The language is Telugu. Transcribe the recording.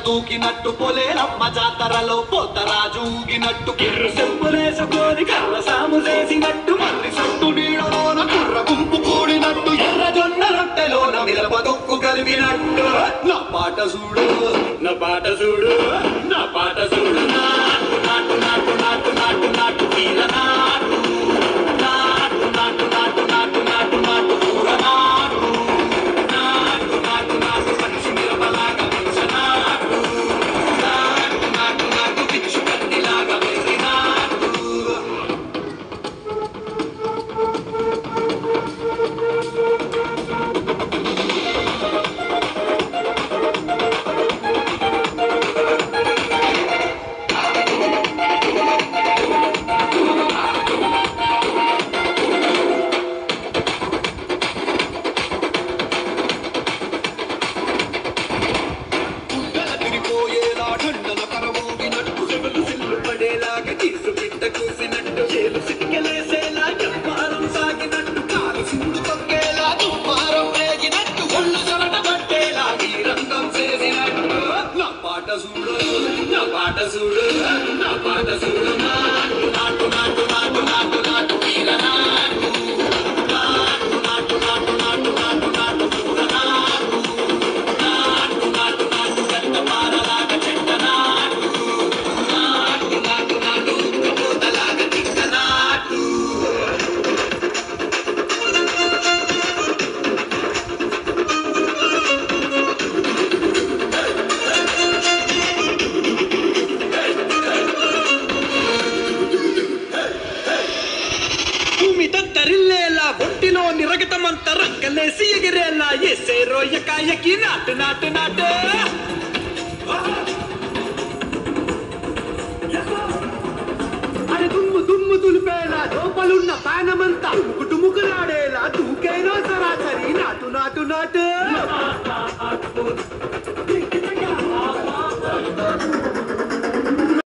దూకినట్టు పొలేరమ్మ జాతరలో పోతరాజు ఊగినట్టు కిర్రు చెప్పులేసుకొని కర్ర సాము చేసినట్టు మర్రి సట్టు నీడలోన కుర్ర గుంపు కూడినట్టు ఎర్ర జొన్న రొట్టెలోన మిరప దొక్కు కలిపినట్టు నా పాట చూడు నా పాట చూడు నా పాట చూడు నాటు నాటు నాటు నాటు నాటు నాటు తీర నాటు నాటు నాటు నాటు నాటు నాటు నాటు కూర నాటు నాటు నాటు నాటు పచ్చి మిరపలాగా పిచ్చ నాటు నాటు నాటు నాటు పిచ్చు కత్తిలాగా వెర్రి నాటు ఎగిరేలా ఎసే రోయకాయకి నాటు నాటు నాటు